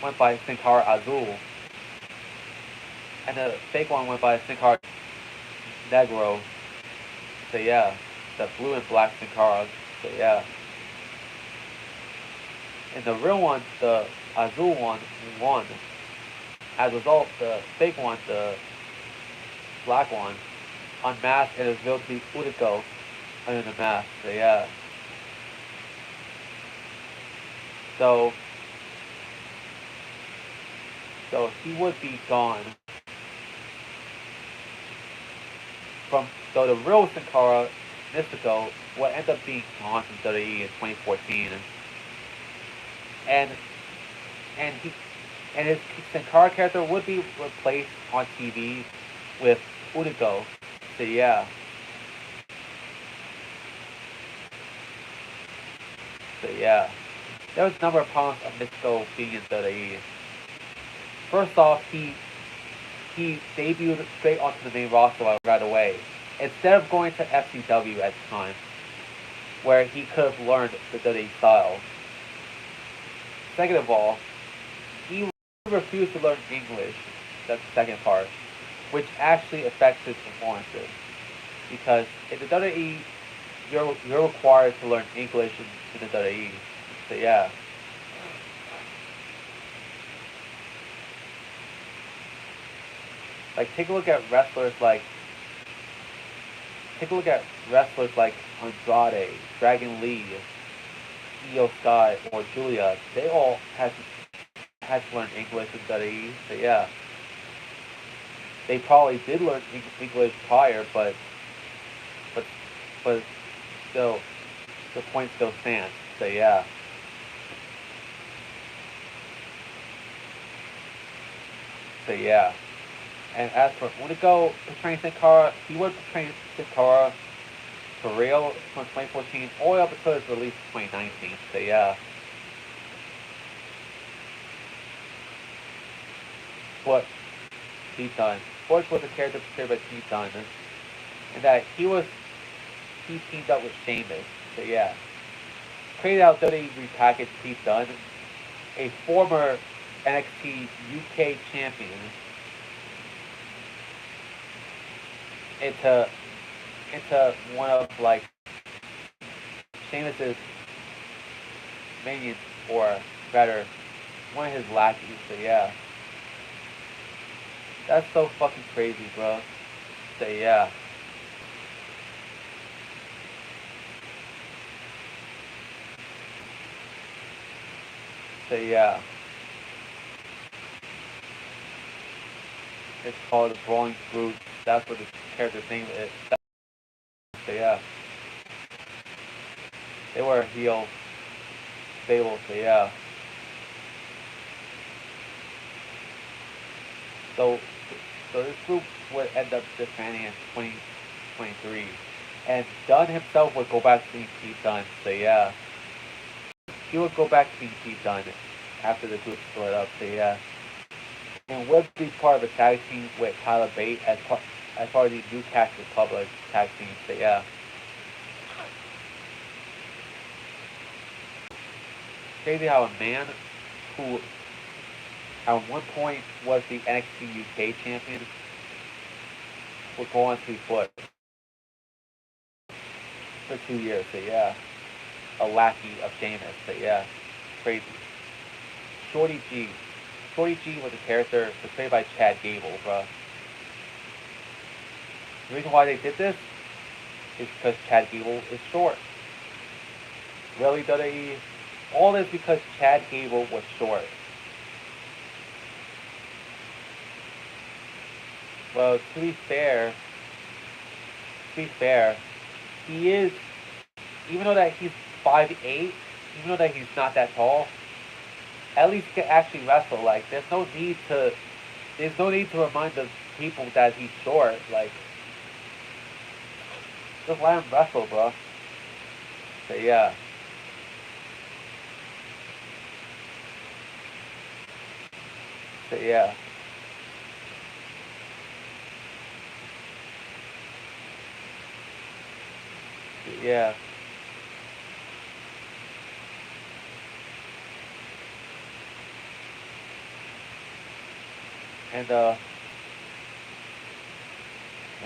A: went by Sin Cara Azul. And the fake one went by Sin Cara Negro. So yeah. The blue and black Sin Cara. So yeah. And the real one, the Azul one, won. As a result, the fake one, the black one, unmasked and revealed to be Udico under the mask. So yeah. So he would be gone from. So the real Sin Cara, Mystico, would end up being gone from WWE in 2014, and he and his Sin Cara character would be replaced on TV with Udico. So yeah. So yeah. There was a number of problems of Mystico being in WWE. First off, he debuted straight onto the main roster right away, instead of going to FCW at the time, where he could have learned the WWE style. Second of all, he refused to learn English. That's the second part, which actually affects his performances, because in the WWE, you're required to learn English in the WWE. So yeah. Like take a look at wrestlers like Andrade, Dragon Lee, Io Sky, or Julia. They all had to learn English in WWE. So yeah. They probably did learn English prior, but but still the point still stands. So yeah. So yeah. And as for Unico portraying Sin Cara, he would portray Sin Cara for real from 2014 all the way up until his release in 2019. So yeah. What Pete Dunne. Forge was a character portrayed by Pete Dunne, and that he teamed up with Sheamus. So yeah. Created out WWE repackaged Pete Dunne a former NXT UK champion into one of like Sheamus's minions, or better, one of his lackeys. So yeah, that's so fucking crazy, bro. So yeah. So yeah. It's called the Brawling Brutes. That's what the character's name is. So yeah. They were a heel stable, so yeah. So this group would end up disbanding in 2023. And Dunn himself would go back to being Pete Dunne, so yeah. He would go back to being Pete Dunne after the group split up, so yeah. And would be part of a tag team with Tyler Bate as part of the Newcastle Republic tag team, so yeah. Crazy how a man who at one point was the NXT UK champion would go on to be put for 2 years, so yeah. A lackey of Sheamus, so yeah. Crazy. Shorty G. Shorty G was a character portrayed by Chad Gable, bruh. The reason why they did this is because Chad Gable is short. Really, WWE? All this because Chad Gable was short. Well, to be fair, he is, even though that he's 5'8", even though that he's not that tall, at least he can actually wrestle. Like, there's no need to remind the people that he's short. Like, just let him wrestle, bro. So yeah. So yeah. Yeah. And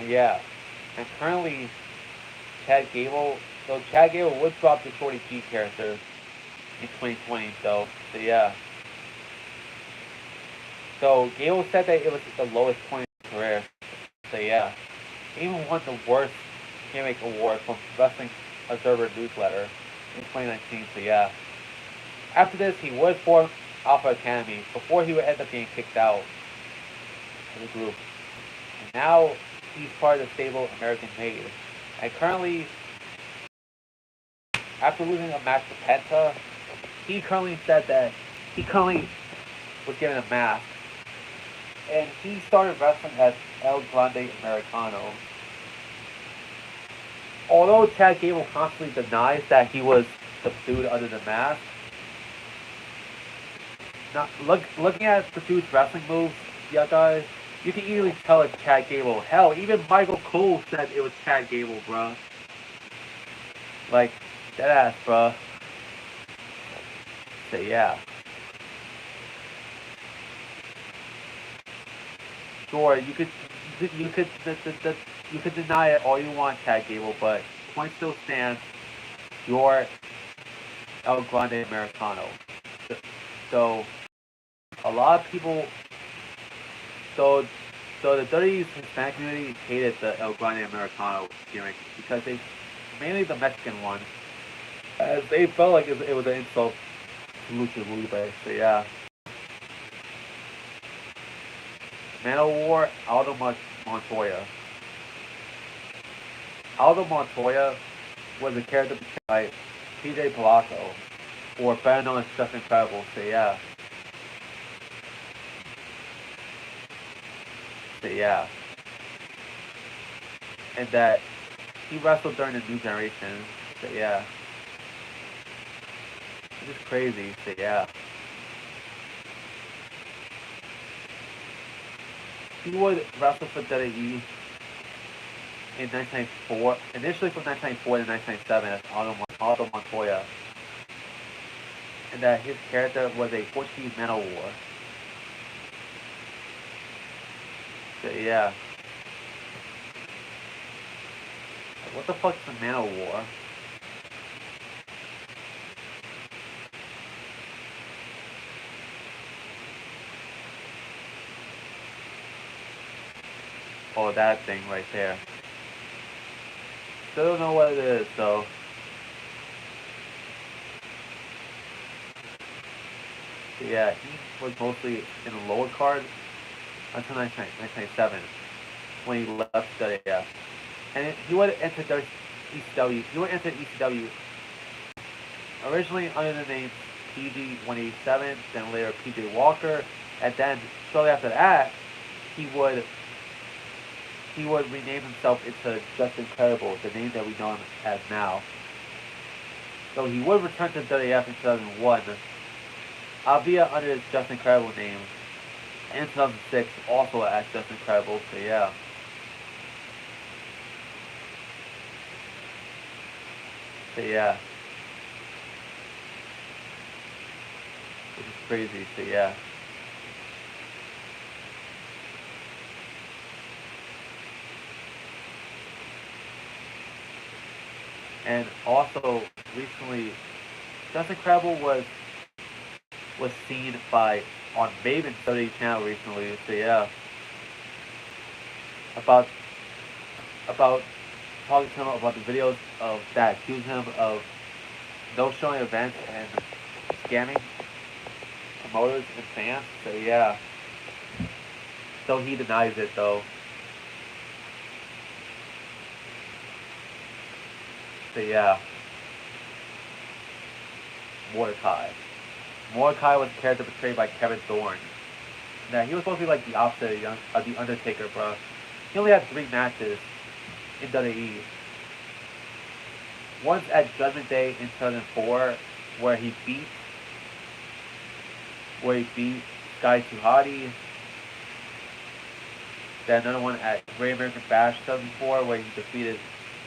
A: yeah. And currently Chad Gable would drop the Shorty G character in 2020, so yeah. So Gable said that it was the lowest point in his career. So yeah. He even won the worst gimmick award from Wrestling Observer Newsletter in 2019, so yeah. After this, he would form Alpha Academy before he would end up getting kicked out of the group. And now he's part of the stable American Made. And currently, after losing a match to Penta, he currently said that he currently was given a mask. And he started wrestling as El Grande Americano. Although Chad Gable constantly denies that he was subdued under the mask, now, looking at the dude's wrestling moves, yeah, guys, you can easily tell it's Chad Gable. Hell, even Michael Cole said it was Chad Gable, bruh. Like, deadass, bruh. So yeah. Sure, you could deny it all you want, Chad Gable, but point still stands. You're El Grande Americano. So a lot of people, so the WWE's Hispanic community hated the El Grande Americano gimmick because mainly the Mexican one, as they felt like it was an insult to Lucha Libre. So yeah. Man of War, Aldo Montoya. Aldo Montoya was a character portrayed by PJ Palazzo, or better known as Just Incredible. So yeah. So yeah. And that he wrestled during the New Generation. So yeah. It's just crazy. So yeah. He would wrestle for WWE in 1994, initially from 1994 to 1997 as Aldo Montoya. and that his character was a Portuguese man of war. So yeah. What the fuck's a man of war? Oh, that thing right there. Still don't know what it is, so. Yeah, he was mostly in the lower card until 1997 when he left WWF. And he would enter ECW. He would enter ECW originally under the name PG 187, then later PJ Walker, and then shortly after that, he would rename himself into Just Incredible, the name that we know him as now. So he would return to WWF in 2001, albeit under his Just Incredible name, and in 2006 also as Just Incredible. So yeah. So yeah. Which is crazy. So yeah. And also recently, Just Incredible was seen by on Maven's WWE channel recently. So yeah, about talking to him about the videos of that accuse him of no showing events and scamming promoters and fans. So yeah, so he denies it though. So yeah, Mordecai. Mordecai was a character portrayed by Kevin Thorne. Now he was supposed to be like the opposite of the Undertaker, bro. He only had 3 matches in WWE. Once at Judgment Day in 2004, where he beat Sky Tuhati. Then another one at Great American Bash 2004, where he defeated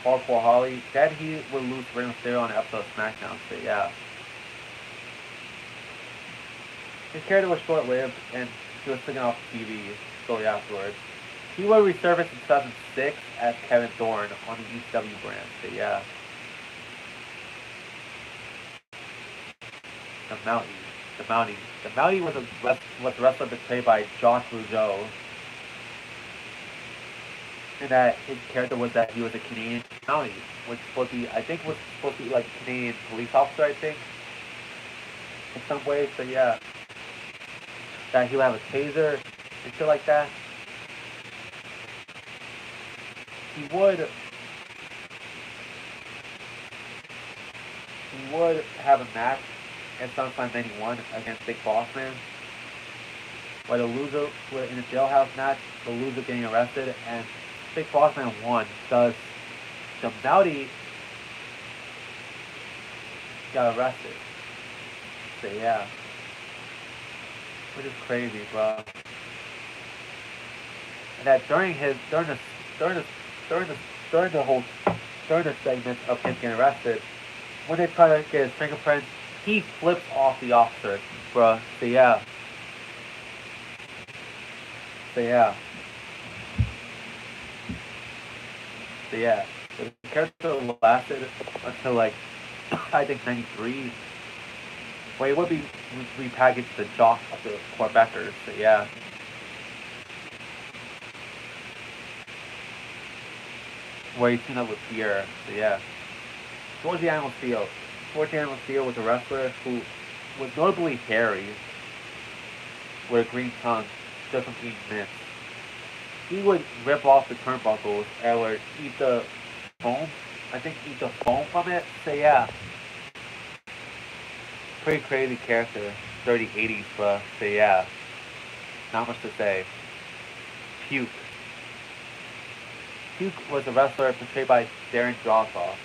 A: Hardcore Holly. Then he would lose to Rey Mysterio on an episode of SmackDown. So yeah. His character was short-lived, and he was taken off TV shortly afterwards. He would resurface in 2006 as Kevin Thorne on the ECW brand. So yeah. The Mountie. The Mountie was a wrestler portrayed by Josh Rougeau. And that his character was that he was a Canadian Mountie, which was supposed to be like a Canadian police officer, I think, in some ways. So yeah, that he would have a taser and shit like that. He would have a match in SummerSlam '91 against Big Boss Man, where the loser in a jailhouse match, the loser getting arrested, and Big Boss Man won. Thus, the Mountie got arrested. So yeah, which is crazy, bro. And that during the segment of him getting arrested, when they try to get his fingerprints, he flips off the officer, bruh. So yeah. So yeah. So yeah. The character lasted until like I think '93, where he would be repackaged the jock of the Quebecers. So yeah. Where he teamed up with Pierre. So yeah. George the Animal Steel. George the Animal Steel was a wrestler who was notably hairy, with a green tongue, just from eating mints. He would rip off the turnbuckles and would eat the foam. I think eat the foam from it. So yeah. Pretty crazy character. 30s, 80s, bruh. So yeah. Not much to say. Puke. Puke was a wrestler portrayed by Darren Drossoff,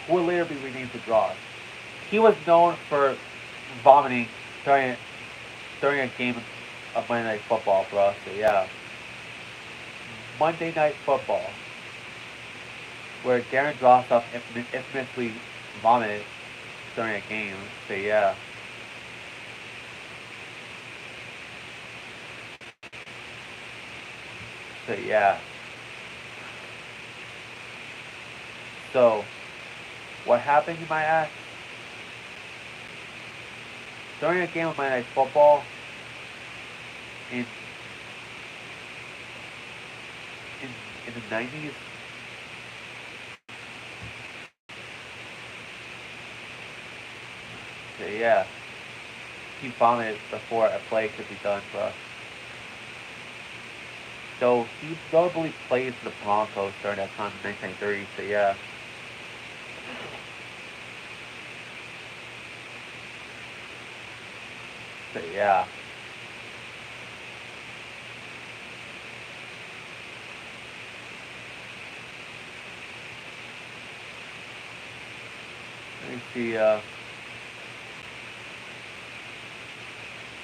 A: who would later be renamed to Dross. He was known for vomiting during a game of Monday Night Football, bro. So yeah. Monday Night Football, where Darren Drossoff infamously vomited during a game. So yeah. So yeah. So what happened, you might ask? During a game of Monday Night Football in in, in the 90s, so yeah, he vomited before a play could be done, bro. So he notably played for the Broncos during that time in 1993. So yeah. So yeah. Let me see.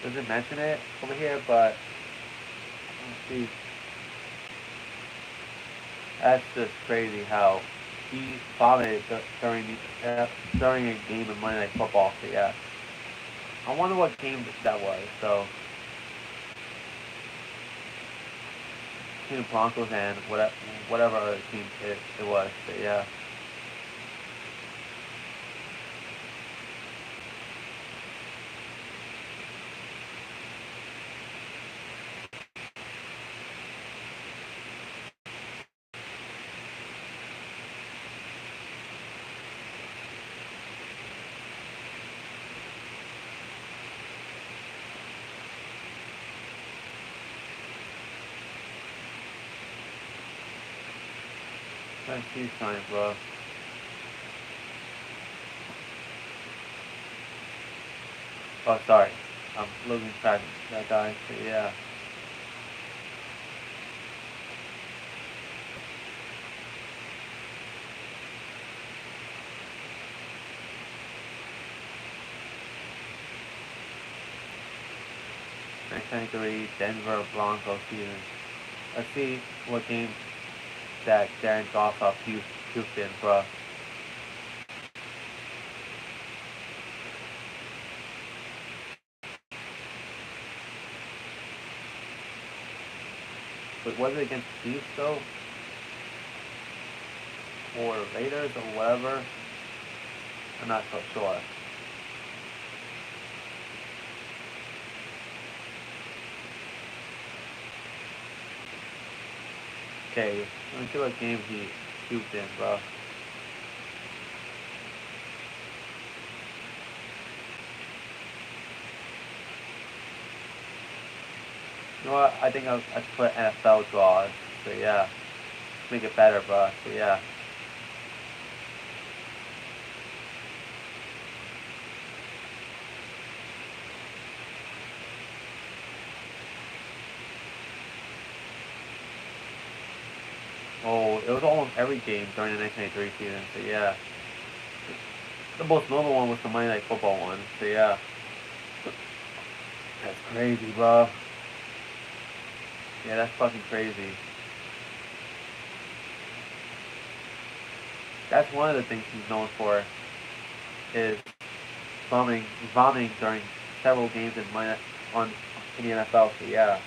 A: Doesn't mention it over here, but let's see. That's just crazy how he vomited during a game of Monday Night Football. So yeah. I wonder what game that was. So between the Broncos and whatever other team it was. So yeah. Let's see something, bro. Oh, sorry. I'm losing track of that guy. So yeah. Technically, Denver Broncos season. Let's see what game that Darren Goff off Houston, bro. But was it against Chiefs though, or Raiders or whatever? I'm not so sure. Okay, let me see what game he puked in, bro. You know what? I think I put NFL draws. So yeah, make it better, bro. So yeah. Oh, it was almost every game during the 1983 season. So yeah, the most notable one was the Monday Night Football one. So yeah, that's crazy, bro. Yeah, that's fucking crazy. That's one of the things he's known for is vomiting during several games on in the NFL. So yeah,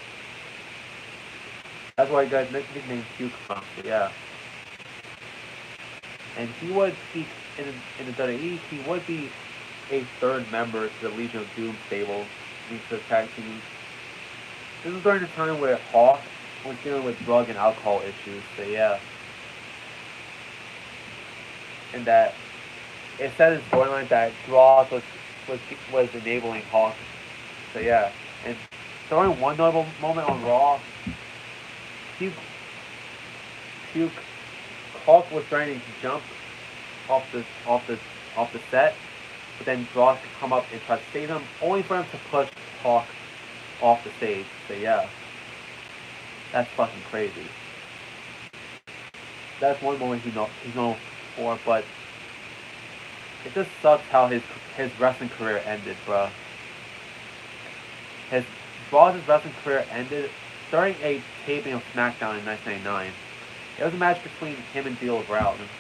A: that's why he got nicknamed Puke from. So yeah, and he would be in the WWE. He would be a third member to the Legion of Doom stable, to the tag team. This was during the time where Hawk was dealing with drug and alcohol issues. So yeah, and that it said in storyline that Draws was was enabling Hawk. So yeah, and during one notable moment on Raw, Puke, Puke Hawk was trying to jump off the set, but then Draws could come up and try to save him, only for him to push Hawk off the stage. So yeah, that's fucking crazy. That's one moment he's known for, but it just sucks how his wrestling career ended, bro. His Raw's wrestling career ended during a taping of SmackDown in 1999. It was a match between him and D'Lo Brown.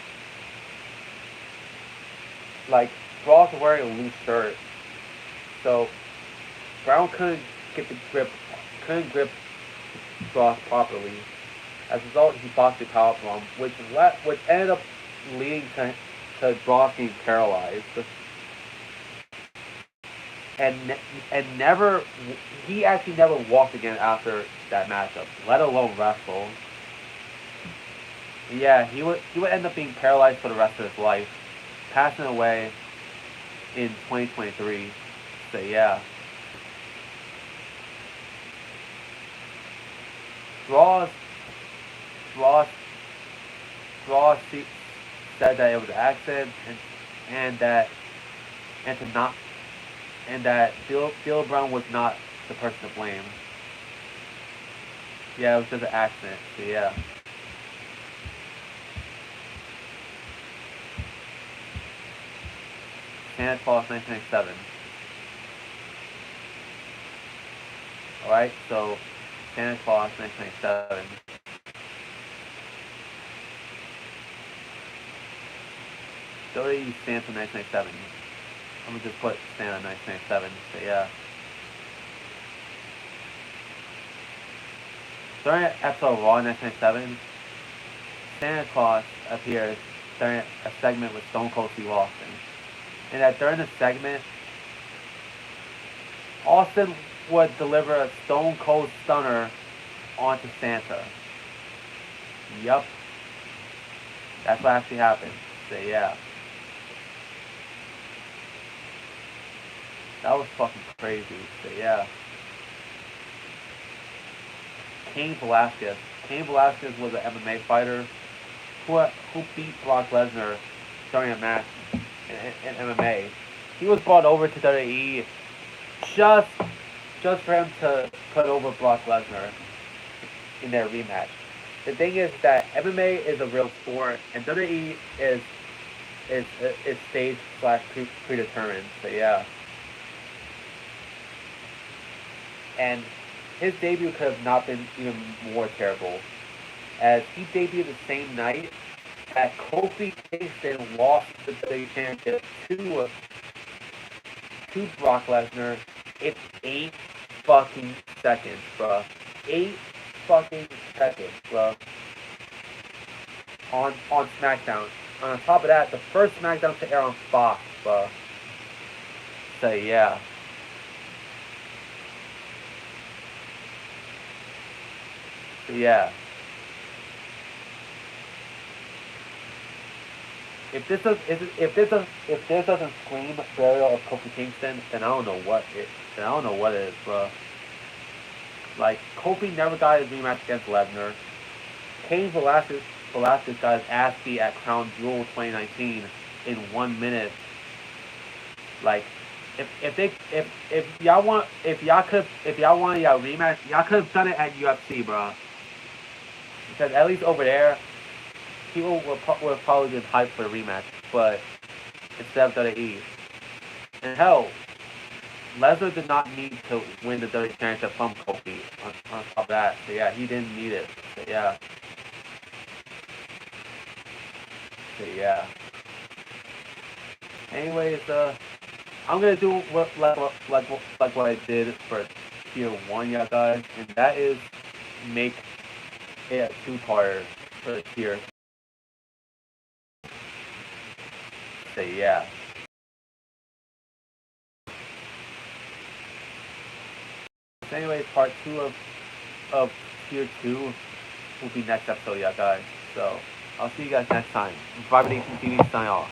A: Like Raw's wearing a loose shirt, so Brown couldn't grip Ross properly. As a result, he botched the powerbomb, which ended up leading to Ross being paralyzed. And never, he actually never walked again after that matchup, let alone wrestle. Yeah, he would end up being paralyzed for the rest of his life, passing away in 2023. So yeah, Ross Ross Ross said that it was an accident and that and to not and that Bill Brown was not the person to blame. Yeah, it was just an accident. So yeah. Santa Claus 1997. Alright, so Santa Claus 1997. WWE Santa 1997. I'm gonna just put Santa 1997. So yeah. During episode Raw 1997, Santa Claus appears during a segment with Stone Cold Steve Austin. And that during the segment, Austin would deliver a Stone Cold Stunner onto Santa. Yup. That's what actually happened. So yeah. That was fucking crazy. So yeah. Cain Velasquez. Cain Velasquez was an MMA fighter who beat Brock Lesnar during a match in MMA. He was brought over to WWE just for him to put over Brock Lesnar in their rematch. The thing is that MMA is a real sport, and WWE is staged / predetermined. So yeah. And his debut could have not been even more terrible, as he debuted the same night that Kofi Kingston lost the WWE Championship to Brock Lesnar in 8 fucking seconds, bro. 8 fucking seconds, bro. On SmackDown. On top of that, the first SmackDown to air on Fox, bro. So yeah. So yeah. If this doesn't scream burial of Kofi Kingston, then I don't know what it is, bro. Like, Kofi never got his rematch against Lesnar. Cain Velasquez got his ass beat at Crown Jewel 2019 in 1 minute. Like, if y'all wanted y'all rematch, y'all could have done it at UFC, bro. Because at least over there, people would have probably been hyped for the rematch, but instead of WWE. And hell, Lesnar did not need to win the WWE Championship from Kofi on top of that. So yeah, he didn't need it. So yeah. So yeah. Anyways, I'm gonna do what I did for tier 1, y'all guys, and that is make it a 2-parter for the tier. So yeah. So anyways, part 2 of tier 2 will be next episode, y'all guys. So I'll see you guys next time. Vibration TV sign off.